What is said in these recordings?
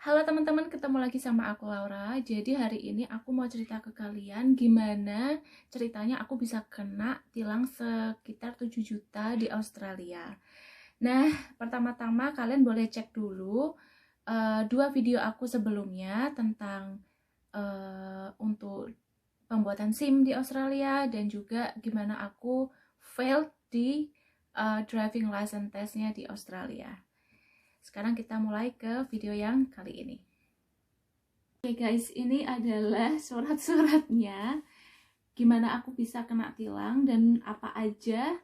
Halo teman-teman, ketemu lagi sama aku Laura. Jadi hari ini aku mau cerita ke kalian gimana ceritanya aku bisa kena tilang sekitar 7 juta di Australia. Nah, pertama-tama kalian boleh cek dulu dua video aku sebelumnya tentang untuk pembuatan SIM di Australia dan juga gimana aku failed di driving license testnya di Australia. Sekarang kita mulai ke video yang kali ini. Oke guys, ini adalah surat-suratnya gimana aku bisa kena tilang dan apa aja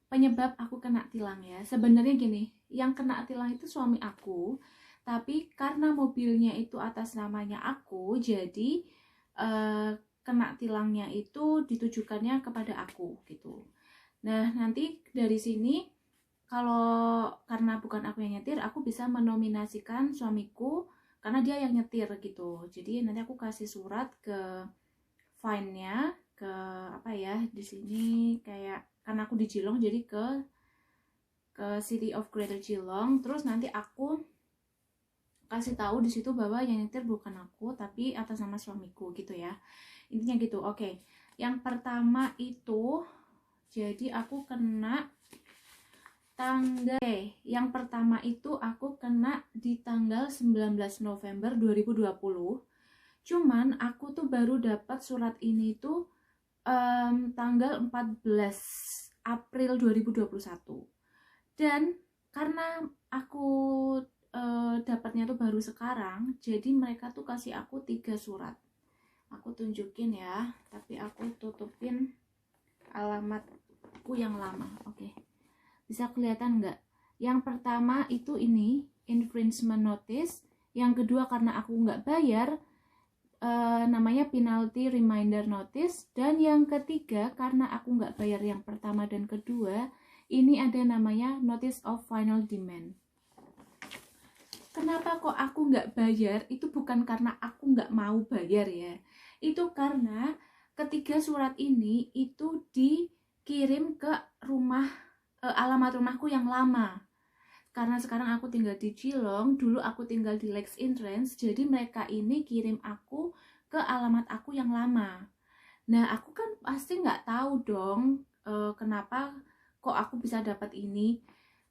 penyebab aku kena tilang ya. Sebenarnya gini, yang kena tilang itu suami aku, tapi karena mobilnya itu atas namanya aku, jadi kena tilangnya itu ditujukannya kepada aku gitu. Nah, nanti dari sini karena bukan aku yang nyetir, aku bisa menominasikan suamiku karena dia yang nyetir gitu. Jadi nanti aku kasih surat ke fine-nya ke apa ya, di sini kayak karena aku di Geelong jadi ke City of Greater Geelong. Terus nanti aku kasih tahu di situ bahwa yang nyetir bukan aku tapi atas nama suamiku gitu ya. Intinya gitu. Oke. Yang pertama itu jadi aku kena yang pertama itu aku kena di tanggal 19 November 2020. Cuman aku tuh baru dapat surat ini tuh tanggal 14 April 2021. Dan karena aku dapatnya tuh baru sekarang, jadi mereka tuh kasih aku 3 surat. Aku tunjukin ya, tapi aku tutupin alamatku yang lama. Oke. Bisa kelihatan nggak? Yang pertama itu ini infringement notice, yang kedua karena aku nggak bayar namanya penalty reminder notice, dan yang ketiga karena aku nggak bayar yang pertama dan kedua ini ada namanya notice of final demand. Kenapa kok aku nggak bayar? Itu bukan karena aku nggak mau bayar ya, itu karena ketiga surat ini itu dikirim ke alamat rumahku yang lama. Karena sekarang aku tinggal di Geelong, dulu aku tinggal di Lakes Entrance, jadi mereka ini kirim aku ke alamat aku yang lama. Nah, aku kan pasti nggak tahu dong kenapa kok aku bisa dapat ini.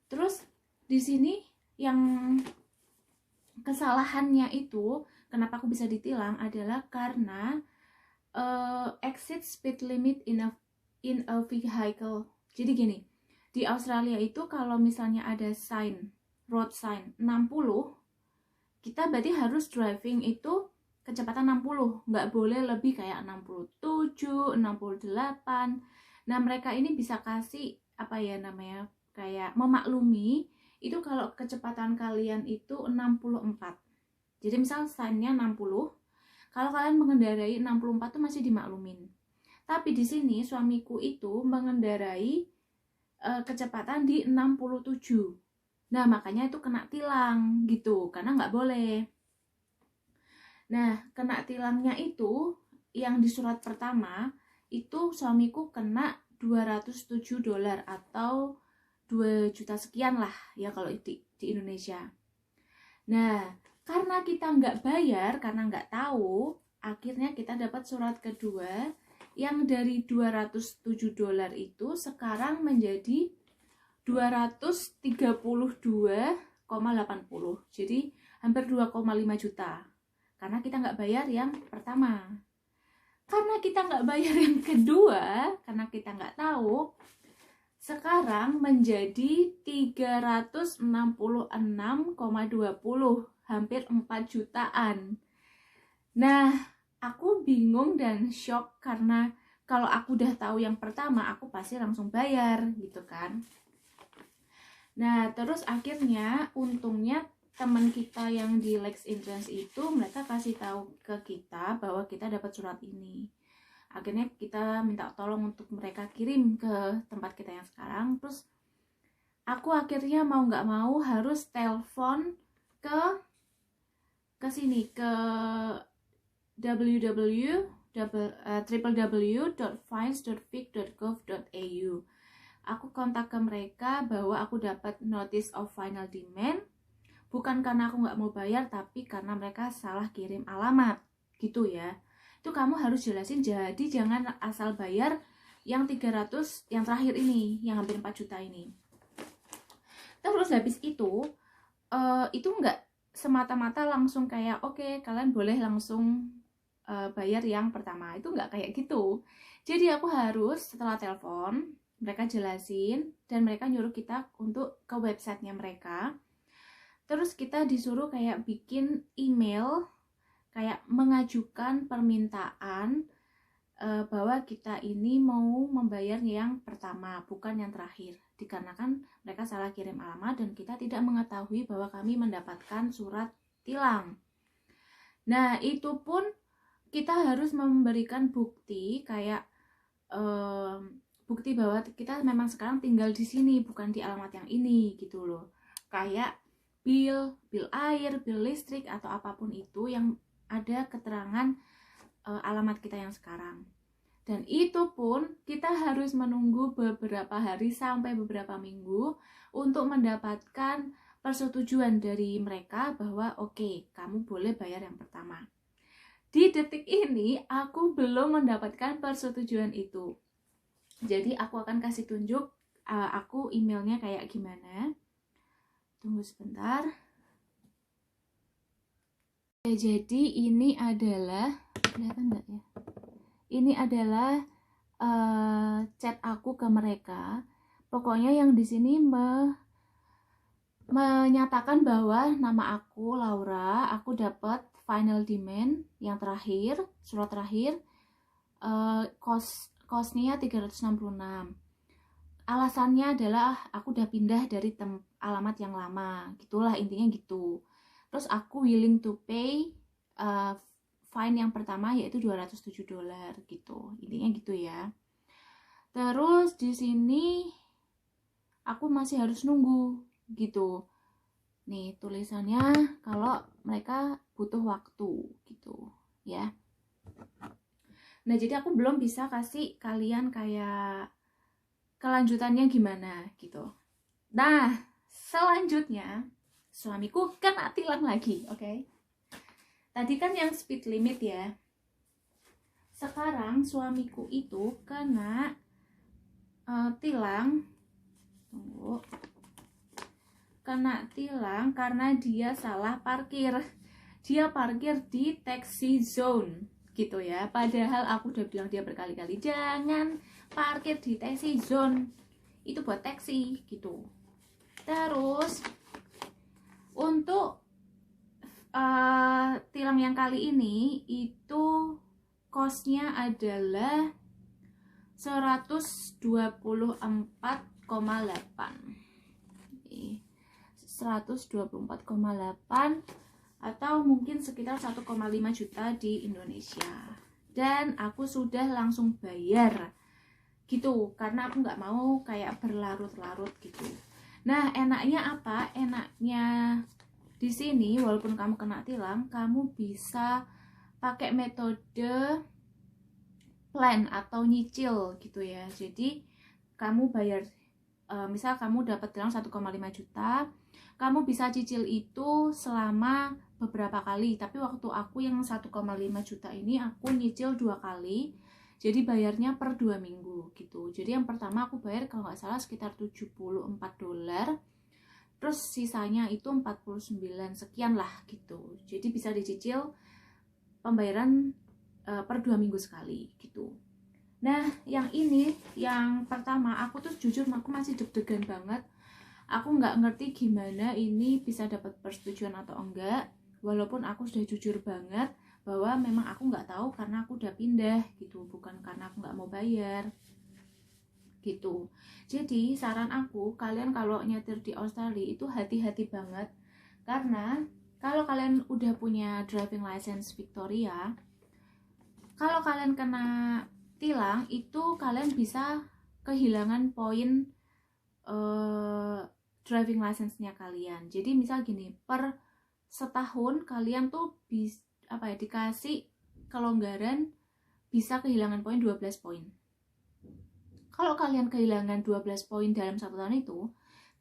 Terus di sini yang kesalahannya itu, kenapa aku bisa ditilang adalah karena exceed speed limit in a vehicle. Jadi gini, di Australia itu kalau misalnya ada road sign 60, kita berarti harus driving itu kecepatan 60, nggak boleh lebih kayak 67, 68. Nah, mereka ini bisa kasih apa ya namanya, kayak memaklumi itu kalau kecepatan kalian itu 64. Jadi misal sign-nya 60, kalau kalian mengendarai 64 itu masih dimaklumin. Tapi di sini suamiku itu mengendarai kecepatan di 67. Nah, makanya itu kena tilang gitu, karena nggak boleh. Nah, kena tilangnya itu yang di surat pertama itu suamiku kena $207 atau 2 juta sekian lah ya kalau di Indonesia. Nah, karena kita nggak bayar, karena nggak tahu, akhirnya kita dapat surat kedua yang dari $207 itu sekarang menjadi 232,80. Jadi hampir 2,5 juta. Karena kita nggak bayar yang pertama. Karena kita nggak bayar yang kedua, karena kita nggak tahu, sekarang menjadi 366,20, hampir 4 jutaan. Nah, aku bingung dan shock karena kalau aku udah tahu yang pertama, aku pasti langsung bayar gitu kan. Nah, terus akhirnya untungnya teman kita yang di Lakes Entrance itu mereka kasih tahu ke kita bahwa kita dapat surat ini. Akhirnya kita minta tolong untuk mereka kirim ke tempat kita yang sekarang. Terus aku akhirnya mau nggak mau harus telepon ke sini, ke www.fines.vic.gov.au. Aku kontak ke mereka bahwa aku dapat notice of final demand, bukan karena aku nggak mau bayar, tapi karena mereka salah kirim alamat gitu ya. Itu kamu harus jelasin, jadi jangan asal bayar yang 300 yang terakhir ini, yang hampir 4 juta ini. Terus habis itu nggak semata-mata langsung kayak oke, kalian boleh langsung bayar yang pertama, itu nggak kayak gitu. Jadi aku harus setelah telepon mereka jelasin, dan mereka nyuruh kita untuk ke websitenya mereka. Terus kita disuruh kayak bikin email, kayak mengajukan permintaan bahwa kita ini mau membayar yang pertama, bukan yang terakhir. Dikarenakan mereka salah kirim alamat dan kita tidak mengetahui bahwa kami mendapatkan surat tilang. Nah, itu pun kita harus memberikan bukti kayak bukti bahwa kita memang sekarang tinggal di sini, bukan di alamat yang ini gitu loh. Kayak bill air, bill listrik, atau apapun itu yang ada keterangan alamat kita yang sekarang. Dan itu pun kita harus menunggu beberapa hari sampai beberapa minggu untuk mendapatkan persetujuan dari mereka bahwa oke, kamu boleh bayar yang pertama. Di detik ini aku belum mendapatkan persetujuan itu. Jadi aku akan kasih tunjuk aku emailnya kayak gimana. Tunggu sebentar. Ya, jadi ini adalah, kelihatan nggak ya? Ini adalah chat aku ke mereka. Pokoknya yang di sini menyatakan bahwa nama aku Laura, aku dapat final demand yang terakhir, surat terakhir, kosnya 366. Alasannya adalah aku udah pindah dari alamat yang lama, gitulah intinya gitu. Terus aku willing to pay fine yang pertama yaitu $207 gitu, intinya gitu ya. Terus di sini aku masih harus nunggu gitu. Nih tulisannya kalau mereka butuh waktu gitu ya. Nah, jadi aku belum bisa kasih kalian kayak kelanjutannya gimana gitu. Nah, selanjutnya suamiku kena tilang lagi, oke? Tadi kan yang speed limit ya. Sekarang suamiku itu kena tilang. Tunggu. Kena tilang karena dia salah parkir. Dia parkir di taxi zone gitu ya. Padahal aku udah bilang dia berkali-kali jangan parkir di taxi zone. Itu buat taksi gitu. Terus untuk tilang yang kali ini itu kosnya adalah 124,8. 124,8 atau mungkin sekitar 1,5 juta di Indonesia. Dan aku sudah langsung bayar gitu, karena aku nggak mau kayak berlarut-larut gitu. Nah, enaknya apa? Enaknya di sini walaupun kamu kena tilang, kamu bisa pakai metode plan atau nyicil gitu ya. Jadi kamu bayar, misal kamu dapat tilang 1,5 juta, kamu bisa cicil itu selama beberapa kali. Tapi waktu aku yang 1,5 juta ini aku nyicil 2 kali. Jadi bayarnya per 2 minggu gitu. Jadi yang pertama aku bayar kalau nggak salah sekitar $74. Terus sisanya itu 49 sekian lah gitu. Jadi bisa dicicil pembayaran per 2 minggu sekali gitu. Nah, yang ini, yang pertama, aku tuh jujur aku masih deg-degan banget. Aku nggak ngerti gimana ini bisa dapat persetujuan atau enggak. Walaupun aku sudah jujur banget bahwa memang aku nggak tahu karena aku udah pindah gitu, bukan karena aku nggak mau bayar gitu. Jadi saran aku, kalian kalau nyetir di Australia itu hati-hati banget, karena kalau kalian udah punya driving license Victoria, kalau kalian kena tilang itu kalian bisa kehilangan poin driving license-nya kalian. Jadi misal gini, per setahun kalian tuh dikasih kelonggaran bisa kehilangan poin 12 poin. Kalau kalian kehilangan 12 poin dalam 1 tahun itu,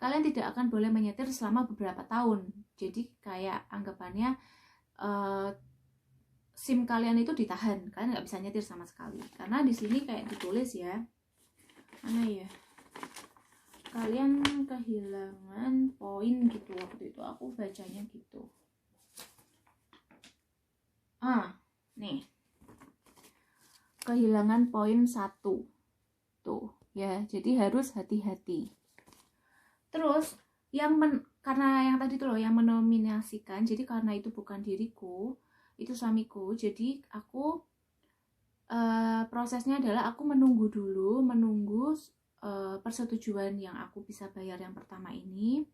kalian tidak akan boleh menyetir selama beberapa tahun. Jadi kayak anggapannya SIM kalian itu ditahan, kalian nggak bisa nyetir sama sekali. Karena di sini kayak ditulis ya, mana ya, kalian kehilangan poin gitu, waktu itu aku bacanya gitu. Nih, kehilangan poin 1 tuh ya, jadi harus hati-hati. Terus karena yang tadi tuh loh yang menominasikan, jadi karena itu bukan diriku, itu suamiku, jadi aku prosesnya adalah aku menunggu persetujuan yang aku bisa bayar yang pertama ini.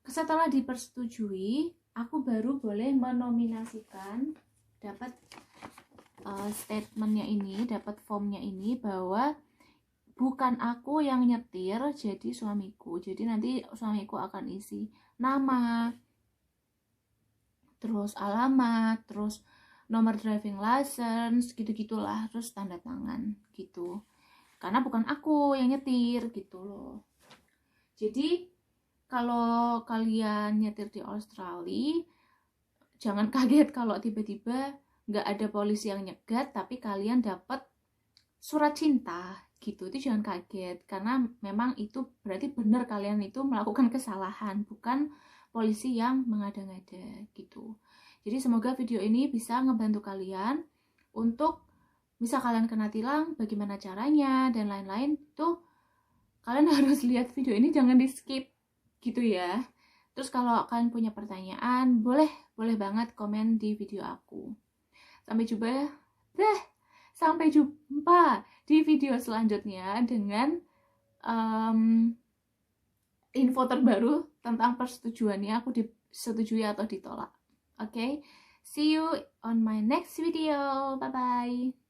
Setelah dipersetujui, aku baru boleh menominasikan, dapat statementnya ini, dapat formnya ini, bahwa bukan aku yang nyetir, jadi suamiku. Jadi nanti suamiku akan isi nama, terus alamat, terus nomor driving license, gitu-gitulah, terus tanda tangan gitu. Karena bukan aku yang nyetir gitu loh. Jadi kalau kalian nyetir di Australia, jangan kaget kalau tiba-tiba nggak ada polisi yang nyegat, tapi kalian dapat surat cinta gitu. Itu jangan kaget, karena memang itu berarti benar kalian itu melakukan kesalahan, bukan polisi yang mengada-ngada gitu. Jadi semoga video ini bisa ngebantu kalian untuk bisa kalian kena tilang, bagaimana caranya dan lain-lain. Tuh kalian harus lihat video ini, jangan di skip gitu ya. Terus kalau kalian punya pertanyaan, boleh banget komen di video aku. Sampai jumpa di video selanjutnya dengan info terbaru tentang persetujuannya, aku disetujui atau ditolak. Oke, see you on my next video. Bye bye.